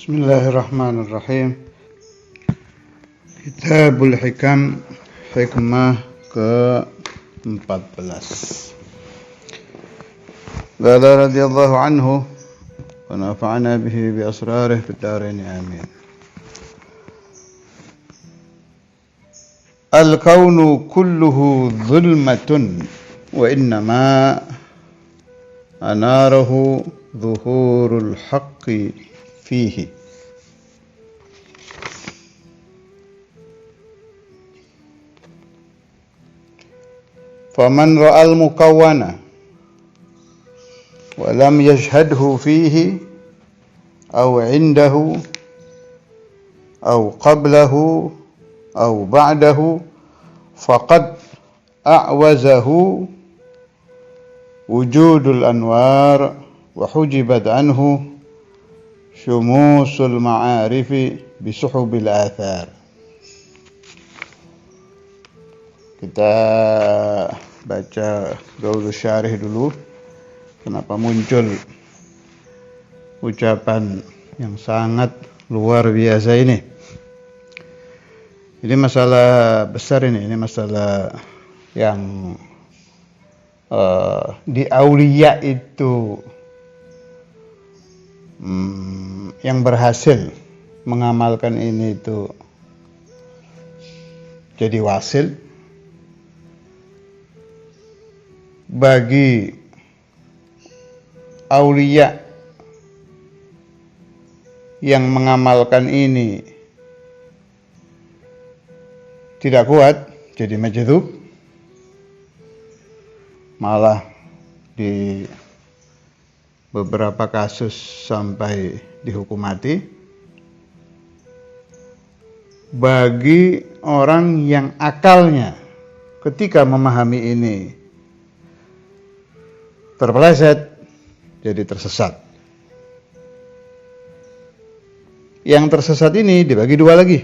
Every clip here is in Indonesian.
Bismillahirrahmanirrahim. Kitabul Hikam, hikmah ke-14. Qala radhiyallahu anhu wa nafa'ana bihi bi asrarih fid dharain amin. Al-kaunu kulluhu dhulmatun wa innama anarahu dhuhurul haqqi fihi. Faman ra'al mukawwana wa lam yashhadhu fihi aw indahu aw qablahu aw ba'dahu faqad a'wazahu wujudul anwar wa hujibat anhu syumusul ma'arifi bisuhubil athar. Kita baca gaul syarih dulu. Kenapa muncul ucapan yang sangat luar biasa ini? Ini masalah besar ini masalah yang di aulia itu yang berhasil mengamalkan ini itu jadi wasil. Bagi aulia yang mengamalkan ini tidak kuat, jadi majdzub, malah di beberapa kasus sampai dihukum mati. Bagi orang yang akalnya ketika memahami ini terpeleset, jadi tersesat. Yang tersesat ini dibagi dua lagi.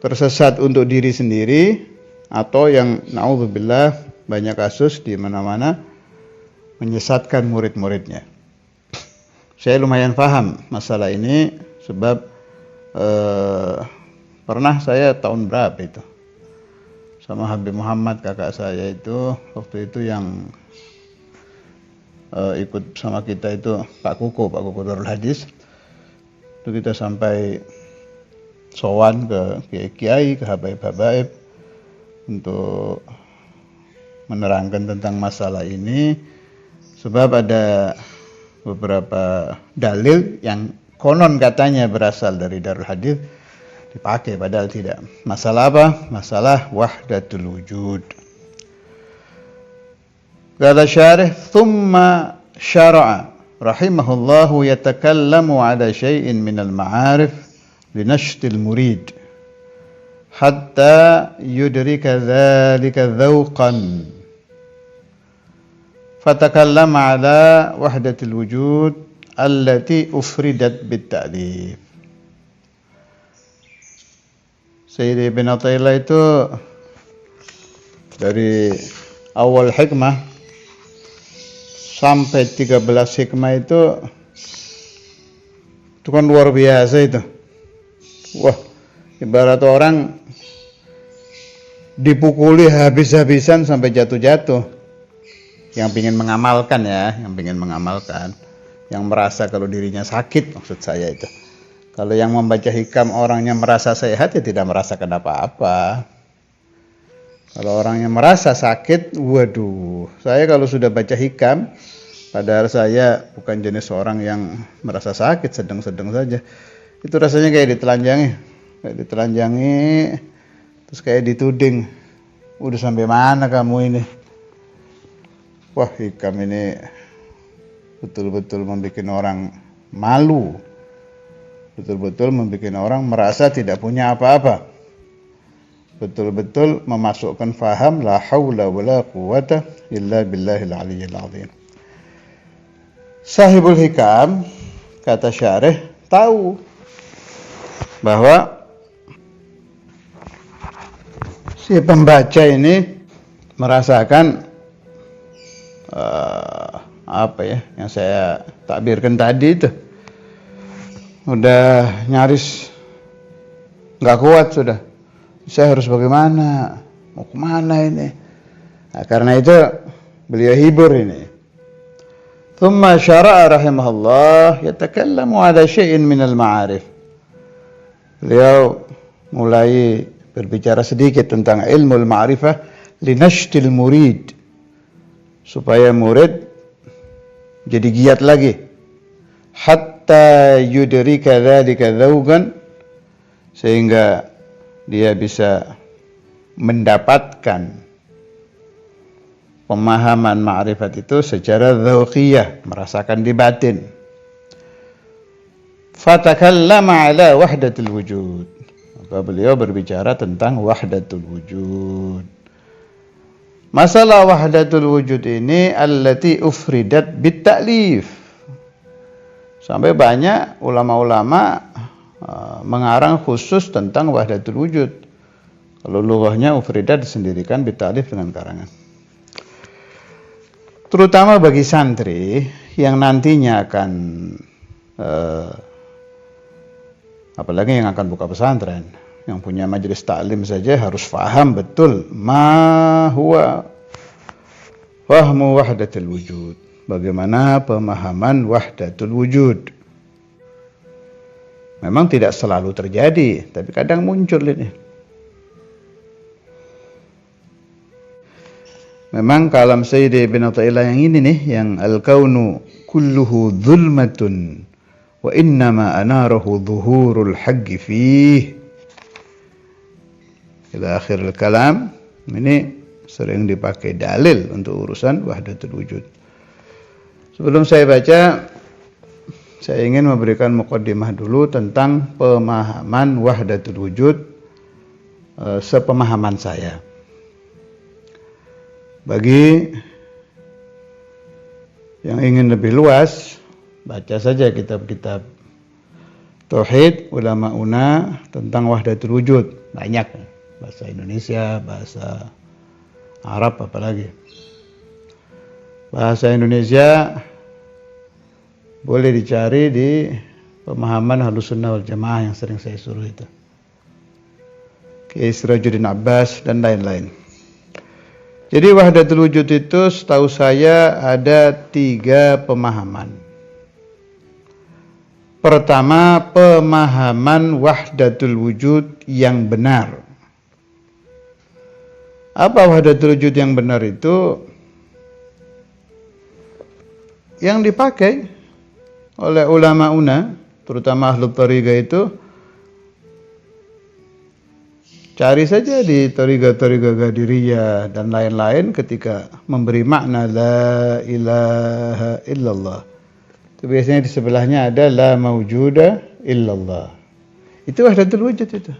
Tersesat untuk diri sendiri, atau yang naudzubillah banyak kasus di mana-mana menyesatkan murid-muridnya. Saya lumayan paham masalah ini sebab pernah saya tahun berapa itu sama Habib Muhammad, kakak saya itu waktu itu yang ikut sama kita itu Pak Kuku Darul Hadis. Itu kita sampai sowan ke kiai, ke habaib-habaib untuk menerangkan tentang masalah ini, sebab ada beberapa dalil yang konon katanya berasal dari Darul Hadis dipakai, padahal tidak. Masalah apa? Masalah wahdatul wujud. Kata syarih, thumma syara'a rahimahullahu yatakallamu ala syai'in minal ma'arif linashtil murid hatta yudrika dhalika dhawqan. Fatakallama ala wahdatil wujud allati ufridat bitta'lif. Sayyid Ibn Athaillah itu dari awal hikmah sampai 13 hikmah itu kan luar biasa itu. Wah, ibarat orang dipukuli habis-habisan sampai jatuh-jatuh. Yang ingin mengamalkan ya, yang merasa kalau dirinya sakit, maksud saya itu. Kalau yang membaca hikam orangnya merasa sehat, ya tidak merasakan apa-apa. Kalau orangnya merasa sakit, waduh, saya kalau sudah baca hikam, padahal saya bukan jenis orang yang merasa sakit, sedang-sedang saja. Itu rasanya kayak ditelanjangi, terus kayak dituding. Udah sampai mana kamu ini? Wah, hikam ini betul-betul membuat orang malu. Betul-betul membuat orang merasa tidak punya apa-apa. Betul-betul memasukkan faham la haula wala quwata illa billahil aliyyil azim. Sahibul hikam, kata syarih, tahu bahwa si pembaca ini merasakan apa ya yang saya takbirkan tadi itu, udah nyaris nggak kuat sudah. Saya harus bagaimana? Mau kemana ini? Nah, karena itu beliau hibur ini. Thumma syara'a rahimahullah yatakallamu ala syai'in minal ma'arif. Beliau mulai berbicara sedikit tentang ilmu al-ma'rifah linashtil murid, supaya murid jadi giat lagi, hatta yudrika dzalika dzauqan, sehingga dia bisa mendapatkan pemahaman ma'rifat itu secara dzauqiyah, merasakan di batin. Fatakallama ala wahdatul wujud, maka beliau berbicara tentang wahdatul wujud. Masalah wahdatul wujud ini allati ufridat bitta'lif. Sampai banyak ulama-ulama mengarang khusus tentang wahdatul wujud. Kalau lughahnya ufridat disendirikan, bitta'lif dengan karangan. Terutama bagi santri yang nantinya akan apalagi yang akan buka pesantren, yang punya majelis taklim saja harus faham betul ma huwa fahmu wahdatul wujud. Bagaimana pemahaman wahdatul wujud. Memang tidak selalu terjadi, tapi kadang muncul ini. Memang kalam Sayyid Ibn Athaillah yang ini nih, yang al-kaunu kulluhu dhulmatun wa innama anarahu dhuhurul haqqi fih. Ila akhir kalam, ini sering dipakai dalil untuk urusan wahdatul wujud. Sebelum saya baca, saya ingin memberikan muqaddimah dulu tentang pemahaman wahdatul wujud, sepemahaman saya. Bagi yang ingin lebih luas, baca saja kitab-kitab tauhid ulama una tentang wahdatul wujud, banyak. Bahasa Indonesia, bahasa Arab apalagi. Bahasa Indonesia boleh dicari di pemahaman Ahlussunnah wal Jamaah yang sering saya suruh itu, Kiai Sirajuddin Abbas dan lain-lain. Jadi wahdatul wujud itu setahu saya ada 3 pemahaman. Pertama, pemahaman wahdatul wujud yang benar. Apa wahdatul wujud yang benar itu? Yang dipakai oleh ulama una, terutama ahlu thariqah itu, cari saja di thariqah-thariqah Qadiriyah dan lain-lain ketika memberi makna la ilaha illallah. Itu biasanya di sebelahnya ada la maujuda illallah. Itu wahdatul wujud itu.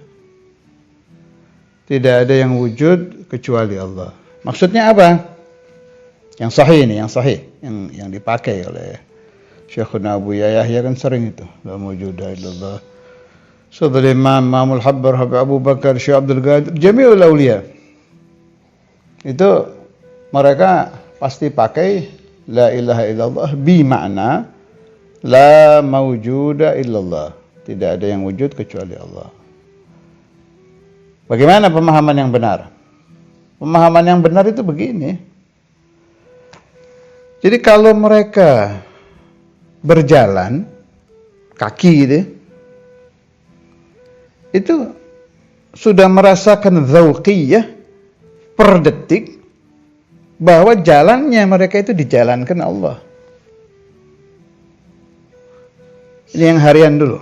Tidak ada yang wujud kecuali Allah. Maksudnya apa? Yang sahih ini, yang sahih, yang dipakai oleh Syekhuna Abu Yahya kan sering itu. La maujuda illallah. Saudara Imam Mamul Habbar, Habib Abu Bakar, Syekh Abdul Qadir, Jami'ul Awliya. Itu mereka pasti pakai la ilaha illallah bi makna la maujuda illallah. Tidak ada yang wujud kecuali Allah. Bagaimana pemahaman yang benar? Pemahaman yang benar itu begini. Jadi kalau mereka berjalan kaki gitu, itu sudah merasakan dzauqiyah per detik bahwa jalannya mereka itu dijalankan Allah. Ini yang harian dulu.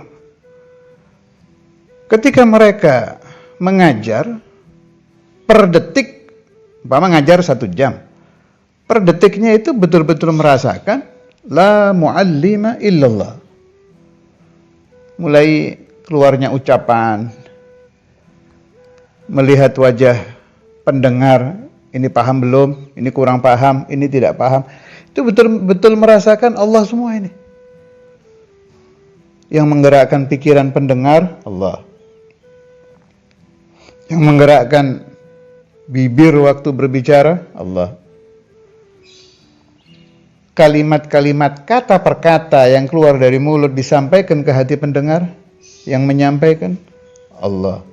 Ketika mereka mengajar per detik, umpama ngajar 1 jam, per detiknya itu betul-betul merasakan la muallima illallah. Mulai keluarnya ucapan, melihat wajah pendengar, ini paham belum, ini kurang paham, ini tidak paham. Itu betul-betul merasakan Allah semua ini. Yang menggerakkan pikiran pendengar, Allah. Yang menggerakkan bibir waktu berbicara, Allah. kalimat-kalimat kata per kata yang keluar dari mulut disampaikan ke hati pendengar, yang menyampaikan Allah.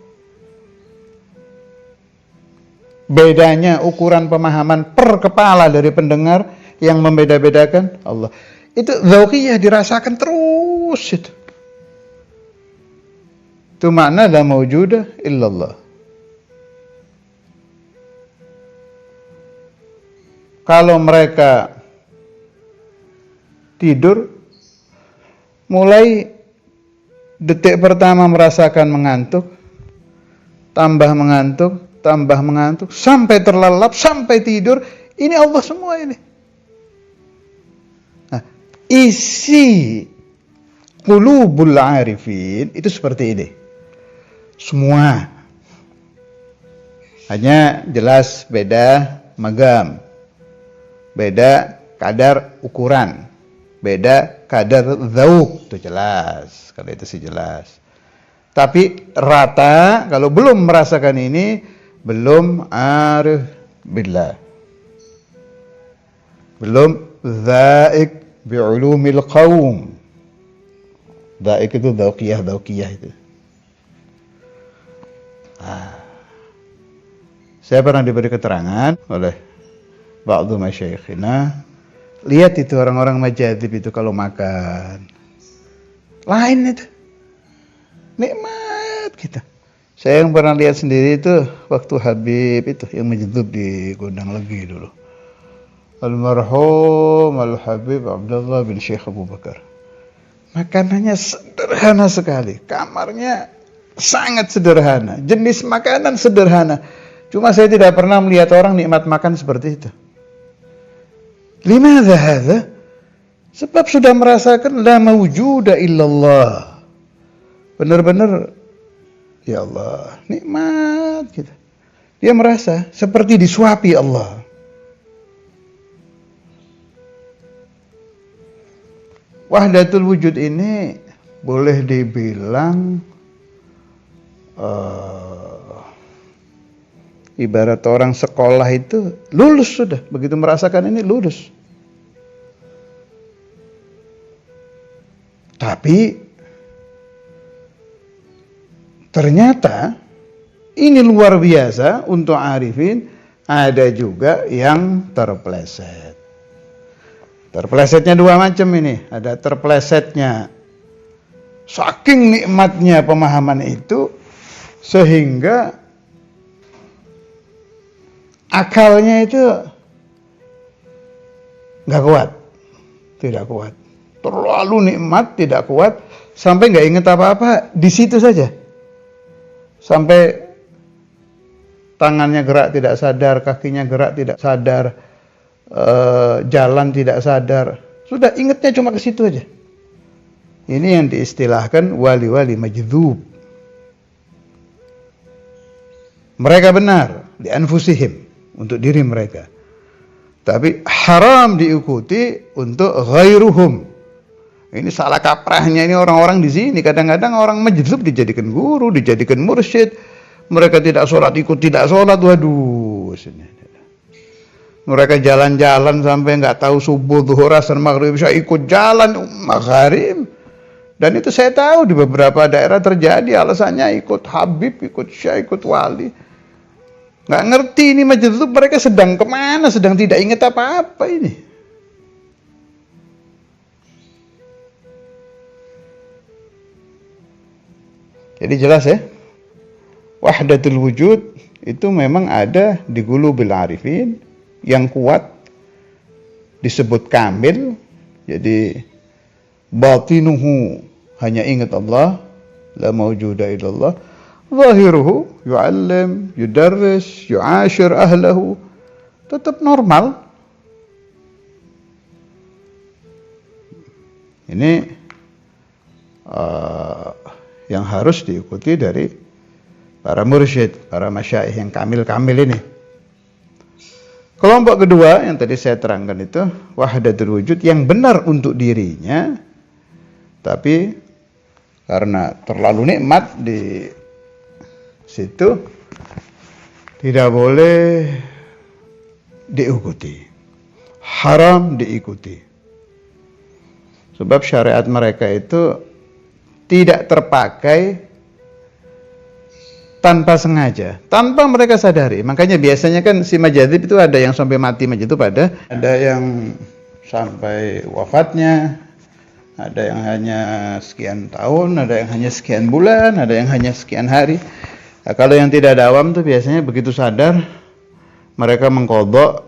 Bedanya ukuran pemahaman per kepala dari pendengar yang membeda-bedakan Allah. Itu dzauqiyah dirasakan terus itu. Itu makna la mawjuda illallah. Kalau mereka tidur, mulai detik pertama merasakan mengantuk, tambah mengantuk, sampai terlelap, sampai tidur, ini Allah semua ini. Nah, isi qulubul arifin itu seperti ini. Semua. Hanya jelas beda magam. Beda kadar ukuran, beda kadar dzauq, itu jelas. Kalau itu sih jelas. Tapi rata, kalau belum merasakan ini, belum arif billah, belum dzaiq bi'ulumil qaum. Dzaiq itu dzauqiyah itu. Saya pernah diberi keterangan oleh ba'du masyayikhina, lihat itu orang-orang majadzib itu kalau makan, lain itu, nikmat kita. Saya yang pernah lihat sendiri itu waktu Habib itu yang majadzub di Gondang Legi dulu, almarhum Al-Habib Abdullah bin Syekh Abu Bakar. Makanannya sederhana sekali, kamarnya sangat sederhana, jenis makanan sederhana. Cuma saya tidak pernah melihat orang nikmat makan seperti itu. Limadha hadha? Sebab sudah merasakan la mawjuda illallah. Benar-benar, ya Allah, nikmat gitu. Dia merasa seperti disuapi Allah. Wahdatul wujud ini boleh dibilang ibarat orang sekolah itu lulus sudah, begitu merasakan ini lulus. Tapi ternyata ini luar biasa untuk arifin, ada juga yang terpleset. Terplesetnya dua macam ini, ada terplesetnya saking nikmatnya pemahaman itu sehingga akalnya itu nggak kuat, tidak kuat, terlalu nikmat, tidak kuat, sampai nggak ingat apa-apa di situ saja, sampai tangannya gerak tidak sadar, kakinya gerak tidak sadar, jalan tidak sadar, sudah ingatnya cuma ke situ aja. Ini yang diistilahkan wali-wali majdzub. Mereka benar di anfusihim, untuk diri mereka, tapi haram diikuti untuk ghairuhum. Ini salah kaprahnya ini orang-orang di sini. Kadang-kadang orang majdzub dijadikan guru, dijadikan mursyid. Mereka tidak sholat, ikut tidak sholat. Waduh, mereka jalan-jalan sampai nggak tahu subuh, zuhur, asar, maghrib, isya, ikut jalan maghrib. Dan itu saya tahu di beberapa daerah terjadi. Alasannya ikut habib, ikut syekh, ikut wali. Nggak ngerti ini majdzub, mereka sedang kemana, sedang tidak ingat apa-apa ini. Jadi jelas ya, wahdatul wujud itu memang ada di qulubil arifin, yang kuat disebut kamil. Jadi batinuhu hanya ingat Allah, la mawjuda illallah. Zahiruhu yu'allim, yudarris, yu'ashir ahlahu, tetap normal. Ini yang harus diikuti dari para mursyid, para masyayikh yang kamil-kamil ini. Kelompok kedua yang tadi saya terangkan itu wahdatul wujud, yang benar untuk dirinya, tapi karena terlalu nikmat di situ tidak boleh diikuti, haram diikuti. Sebab syariat mereka itu tidak terpakai tanpa sengaja, tanpa mereka sadari. Makanya biasanya kan si majadzib itu ada yang sampai mati majadzib, ada yang sampai wafatnya, ada yang hanya sekian tahun, ada yang hanya sekian bulan, ada yang hanya sekian hari. Nah, kalau yang tidak ada awam tuh biasanya begitu sadar mereka mengqadha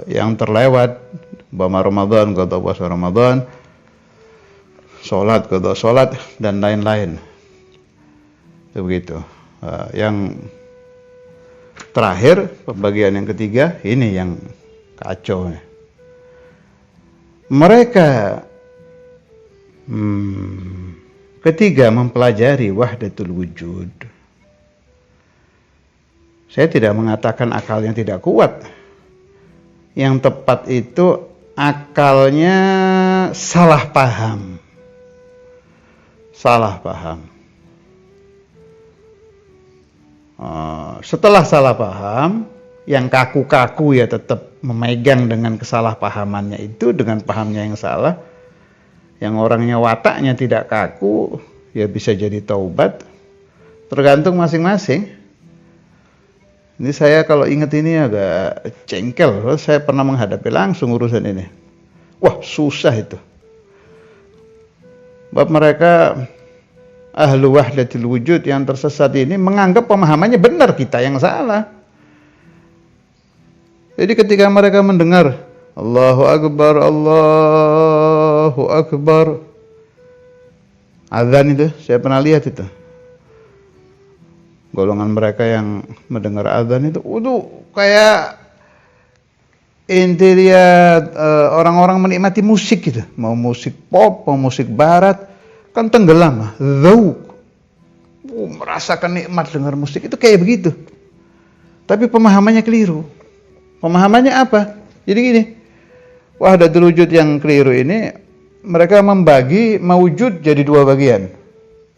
yang terlewat, umpama Ramadan qadha puasa Ramadan, salat qadha salat dan lain-lain. Itu begitu. Yang terakhir, pembagian yang ketiga, ini yang kacau. Mereka ketiga mempelajari wahdatul wujud. Saya tidak mengatakan akalnya tidak kuat. Yang tepat itu akalnya salah paham. Salah paham. Setelah salah paham, yang kaku-kaku ya tetap memegang dengan kesalahpahamannya itu, dengan pahamnya yang salah. Yang orangnya wataknya tidak kaku, ya bisa jadi taubat. Tergantung masing-masing. Ini saya kalau ingat ini agak jengkel. Saya pernah menghadapi langsung urusan ini. Wah, susah itu. Sebab mereka ahlu wahdatil wujud yang tersesat ini menganggap pemahamannya benar, kita yang salah. Jadi ketika mereka mendengar Allahu Akbar, Allahu Akbar, azan itu, saya pernah lihat itu. Golongan mereka yang mendengar azan itu, kayak inti lihat orang-orang menikmati musik gitu. Mau musik pop, mau musik barat, kan tenggelam, zauk. Merasakan nikmat dengar musik itu kayak begitu. Tapi pemahamannya keliru. Pemahamannya apa? Jadi gini, wahdatul wujud yang keliru ini, mereka membagi mawujud jadi dua bagian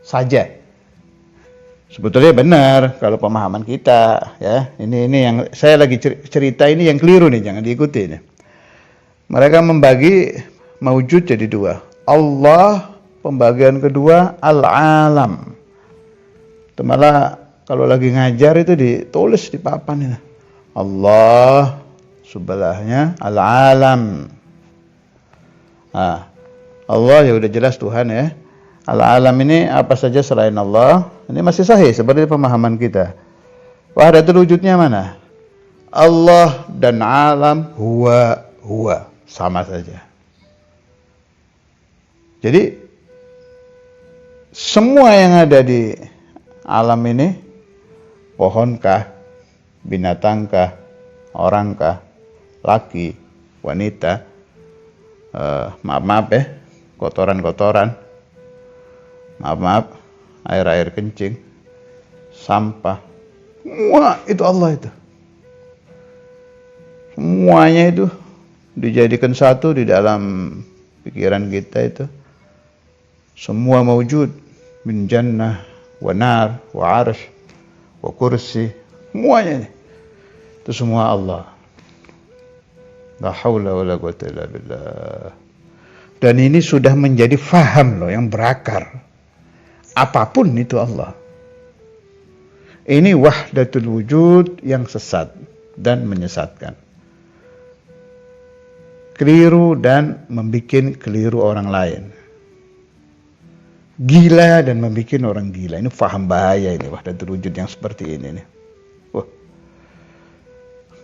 saja. Sebetulnya benar kalau pemahaman kita, ya. Ini yang saya lagi cerita ini yang keliru nih, jangan diikuti nih. Mereka membagi mawujud jadi dua. Allah, pembagian kedua al-alam. Itu malah kalau lagi ngajar itu ditulis di papan ini. Allah, sebelahnya al-alam. Allah ya udah jelas Tuhan ya. Al-alam ini apa saja selain Allah. Ini masih sahih seperti pemahaman kita. Wahdatul wujudnya mana? Allah dan alam huwa sama saja. Jadi semua yang ada di alam ini, pohonkah, binatangkah, orangkah, laki, wanita, maaf ya, kotoran-kotoran, maaf, air-air kencing, sampah, semua itu Allah itu. Semuanya itu dijadikan satu di dalam pikiran kita itu. Semua mawujud min jannah wa nar wa arsh wa kursi, semuanya ini. Itu semua Allah. La haula wala quwwata illa billah. Dan ini sudah menjadi faham loh yang berakar. Apapun itu Allah. Ini wahdatul wujud yang sesat dan menyesatkan. Keliru dan membuat keliru orang lain. Gila dan membuat orang gila. Ini faham bahaya ini wahdatul wujud yang seperti ini nih.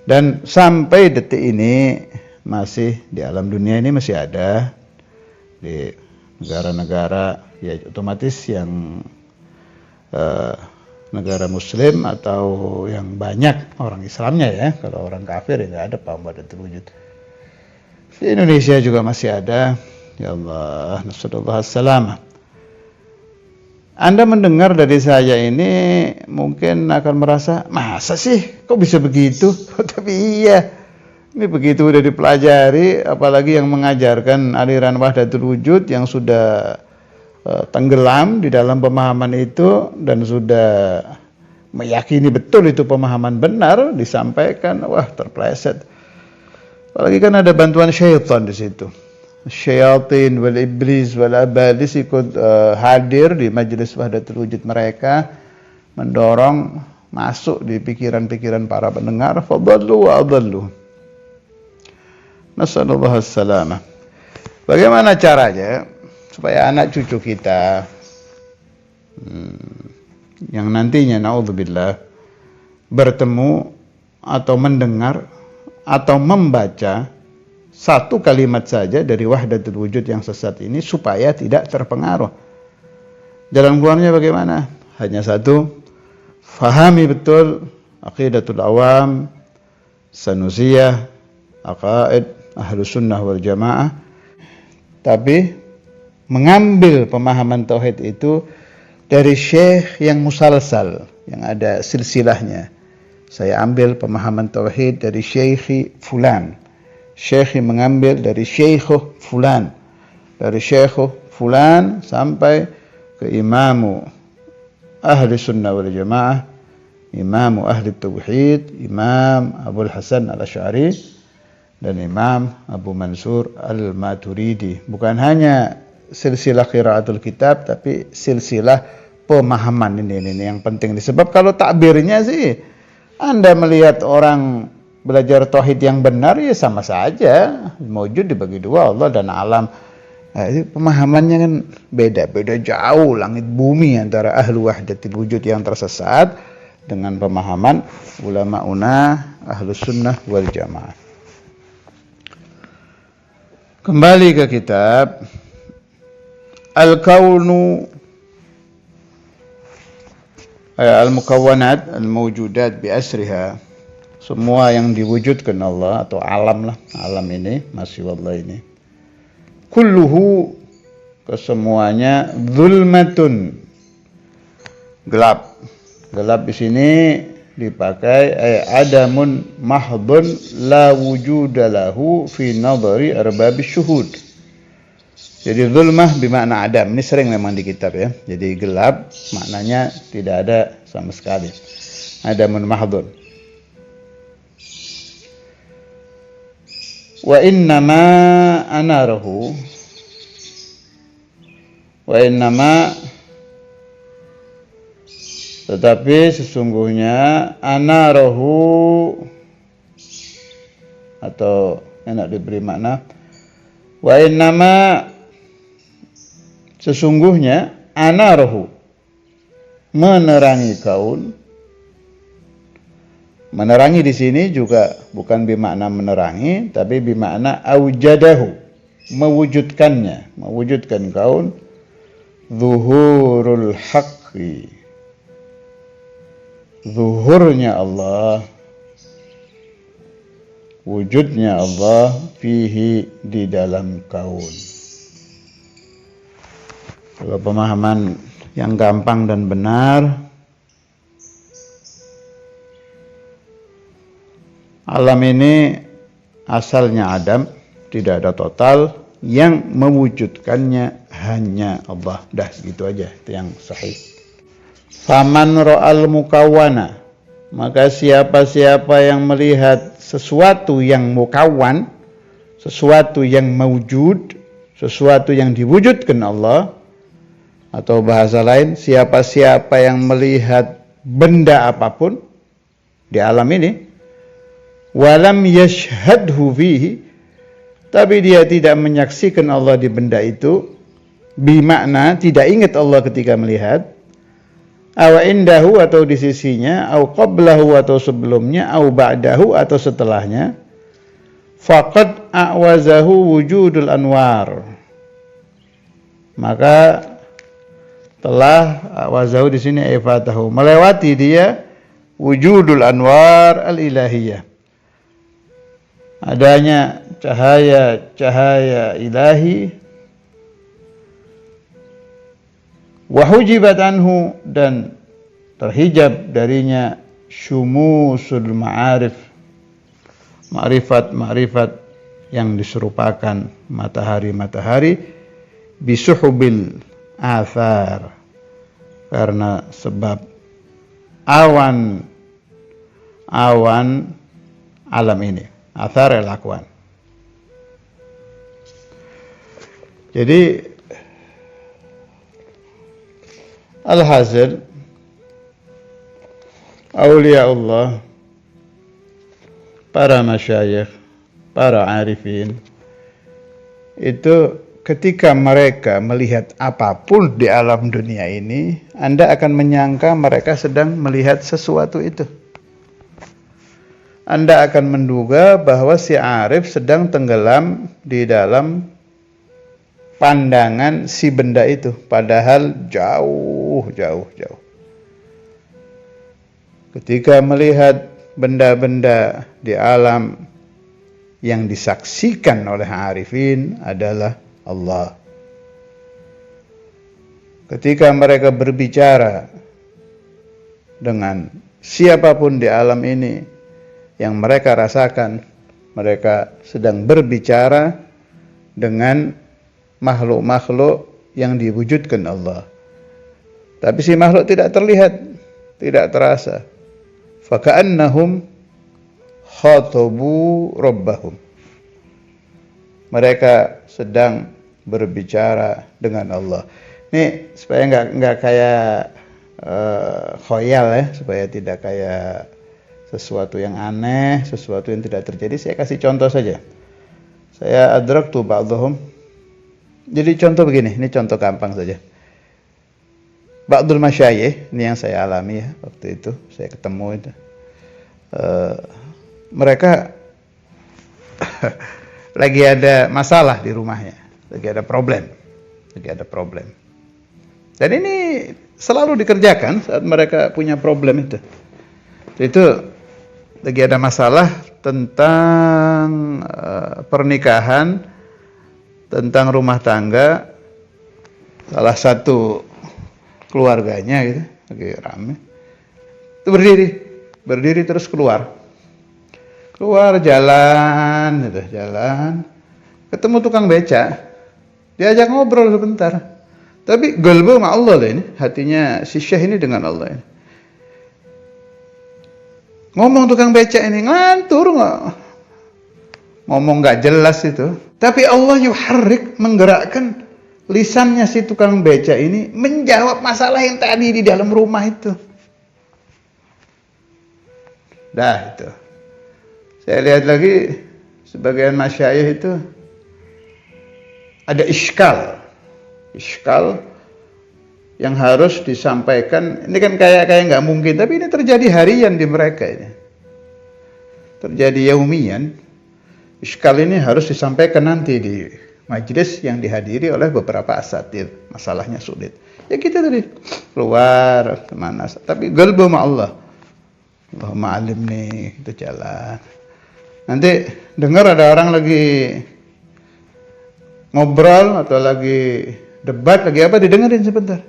Dan sampai detik ini masih di alam dunia ini masih ada di negara-negara ya otomatis yang negara muslim atau yang banyak orang Islamnya ya. Kalau orang kafir ya nggak ada paham wahdatul wujud. Di Indonesia juga masih ada. Ya Allah, nasallallahu alaihi wasallam. Anda mendengar dari saya ini mungkin akan merasa, masa sih kok bisa begitu? Tapi iya, ini begitu udah dipelajari, apalagi yang mengajarkan aliran wahdatul wujud yang sudah tenggelam di dalam pemahaman itu dan sudah meyakini betul itu pemahaman benar disampaikan, wah terpleset. Apalagi kan ada bantuan syaitan di situ. syayatin wal iblis wal abalis ikut hadir di majelis wahdatul wujud mereka, mendorong masuk di pikiran-pikiran para pendengar, fadallu wa adallu. Nasallallahu as-salamah. Bagaimana caranya supaya anak cucu kita yang nantinya naudzubillah bertemu atau mendengar atau membaca satu kalimat saja dari wahdatul wujud yang sesat ini supaya tidak terpengaruh. Jalan keluarnya bagaimana? Hanya satu, fahami betul aqidatul awam, sanusiyah, aqaid ahlus sunnah wal jamaah, tapi mengambil pemahaman tauhid itu dari syekh yang musalsal, yang ada silsilahnya. Saya ambil pemahaman tauhid dari syekh fulan, syekh mengambil dari syekh fulan, dari syekh fulan sampai ke imamu ahli sunnah wal jamaah, imamu ahli tauhid, imam Abul Hasan al-Asy'ari dan imam Abu Mansur al-Maturidi. Bukan hanya silsilah qiraatul kitab, tapi silsilah pemahaman ini yang penting. Sebab kalau takbirnya sih Anda melihat orang belajar tauhid yang benar ya sama saja, mewujud dibagi dua, Allah dan alam. Nah, itu pemahamannya kan beda jauh langit bumi antara ahlu wahdatul wujud yang tersesat dengan pemahaman ulama ahlus sunnah wal jamaah. Kembali ke kitab Al-Kaunu Al-Mukawwanat Al-Mawjudat bi asriha, semua yang diwujudkan Allah atau alam lah, alam ini, masih wallah ini, kulluhu, kesemuanya, zulmatun, gelap. Gelap di sini dipakai adamun mahdun la wujudalahu fi nadhari arbabis syuhud. Jadi zulmah bermakna adam. Ini sering memang di kitab ya. Jadi gelap maknanya tidak ada sama sekali. Adamun mahdun. Wa innama anarahu. Wa innama, tetapi sesungguhnya anarahu, atau enak diberi makna wa innama, sesungguhnya anarahu, menerangi kaun. Menerangi di sini juga bukan bermakna menerangi, tapi bermakna aujadahu, mewujudkannya, mewujudkan kaun. Zuhurul haqqi, zuhurnya Allah, wujudnya Allah, fihi, di dalam kaun. Kalau pemahaman yang gampang dan benar, alam ini asalnya adam, tidak ada total, yang mewujudkannya hanya Allah. Dah gitu aja, itu yang sahih. Faman ra'al mukawwana, maka siapa-siapa yang melihat sesuatu yang mukawwan, sesuatu yang mewujud, sesuatu yang diwujudkan Allah, atau bahasa lain, siapa-siapa yang melihat benda apapun di alam ini, walam yashhadhu fihi, tapi dia tidak menyaksikan Allah di benda itu, bimakna tidak ingat Allah ketika melihat, aw indahu, atau di sisinya, aw qablahu, atau sebelumnya, aw ba'dahu, atau setelahnya, faqad a'wazahu wujudul anwar, maka telah a'wazahu di sini ifatahu, melewati dia wujudul anwar al-ilahiyah, adanya cahaya-cahaya ilahi, wa hujibat anhu, dan terhijab darinya syumusul ma'arif, ma'rifat yang diserupakan matahari-matahari, bisuhubil athar, karena sebab awan alam ini, athar al-akwan. Jadi alhasil aulia Allah, para masyayikh, para arifin itu ketika mereka melihat apapun di alam dunia ini, Anda akan menyangka mereka sedang melihat sesuatu itu. Anda akan menduga bahwa si arif sedang tenggelam di dalam pandangan si benda itu, padahal jauh. Ketika melihat benda-benda di alam, yang disaksikan oleh arifin adalah Allah. Ketika mereka berbicara dengan siapapun di alam ini, yang mereka rasakan, mereka sedang berbicara dengan makhluk-makhluk yang diwujudkan Allah. Tapi si makhluk tidak terlihat, tidak terasa. Faka'annahum khatabu rabbahum. Mereka sedang berbicara dengan Allah. Ini supaya nggak kayak khoyal ya, supaya tidak kayak sesuatu yang aneh, sesuatu yang tidak terjadi. Saya kasih contoh saja. Saya adraktu ba'dhum. Jadi contoh begini, ini contoh gampang saja. Ba'dul masyayikh, ini yang saya alami ya waktu itu, saya ketemu itu. Mereka lagi ada masalah di rumahnya, lagi ada problem. Dan ini selalu dikerjakan saat mereka punya problem itu. Itu lagi ada masalah tentang pernikahan, tentang rumah tangga, salah satu keluarganya gitu, lagi rame. Itu berdiri terus keluar jalan, ketemu tukang beca, diajak ngobrol sebentar. Tapi qalbu ma Allah ini, hatinya si syekh ini dengan Allah ini. Ngomong tukang beca ini ngantur ngomong nggak jelas itu. Tapi Allah yuharrik, menggerakkan lisannya si tukang beca ini menjawab masalah yang tadi di dalam rumah itu. Dah itu. Saya lihat lagi sebagian masyayikh itu ada iskal yang harus disampaikan. Ini kan kayak nggak mungkin, tapi ini terjadi harian di mereka ini. Terjadi yaumian. Iskal ini harus disampaikan nanti di majelis yang dihadiri oleh beberapa asatidz. Masalahnya sulit. Ya kita tadi keluar kemana, tapi qalbu ma Allah. Allahumma alimni, itu jalan. Nanti dengar ada orang lagi ngobrol atau lagi debat, lagi apa, didengerin sebentar.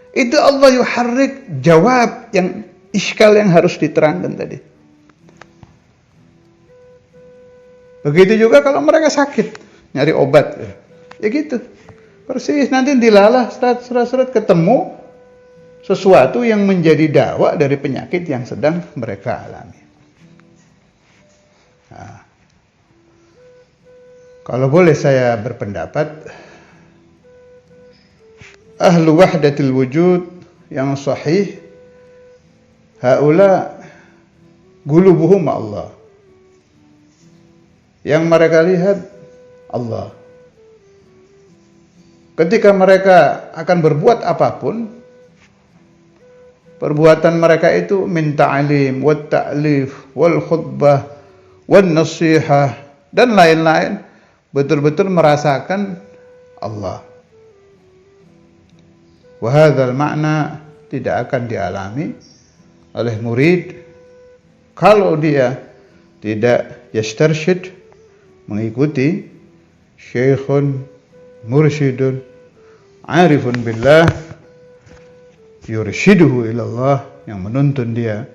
Itu Allah yuharrik, jawab yang iskal yang harus diterangkan tadi. Begitu juga kalau mereka sakit, nyari obat. Ya gitu. Persis, nanti dilalah serat ketemu sesuatu yang menjadi dawa dari penyakit yang sedang mereka alami. Nah, kalau boleh saya berpendapat, ahlu wahdatil wujud yang sahih, haula qulubuhum Allah. Yang mereka lihat Allah. Ketika mereka akan berbuat apapun, perbuatan mereka itu min ta'lim, wat ta'lif, wal khutbah, wan nasihah, dan lain-lain, betul-betul merasakan Allah. Wa hadzal makna tidak akan dialami oleh murid kalau dia tidak yastarsyid, mengikuti syekhun mursyidun arifun billah yurshiduhu ilallah, yang menuntun dia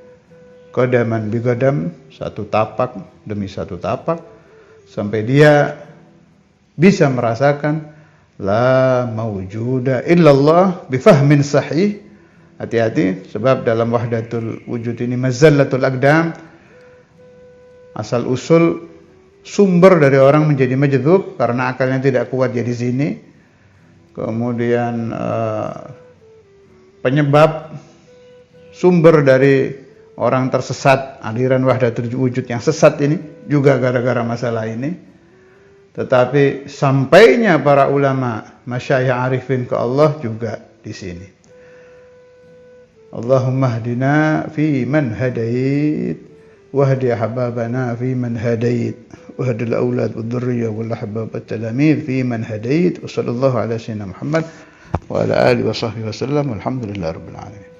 qadaman bi qadam, satu tapak demi satu tapak, sampai dia bisa merasakan la mawjuda illallah bifahmin sahih. Hati-hati, sebab dalam wahdatul wujud ini mazallatul aqdam, asal usul sumber dari orang menjadi majdzub karena akalnya tidak kuat jadi zini. kemudian penyebab sumber dari orang tersesat, aliran wahdatul wujud yang sesat ini juga gara-gara masalah ini. Tetapi sampainya para ulama, masyayikh arifin ke Allah juga di sini. Allahumma hdina fi man hadait, wahdi ahbabana fi man hadait, wahdi al-aulad wad-dhurriyyah wal ahbab at-talamid fi man hadait. Wassallallahu ala sayyidina Muhammad wa ala alihi wa sahbihi wasallam. Walhamdulillahirabbil alamin.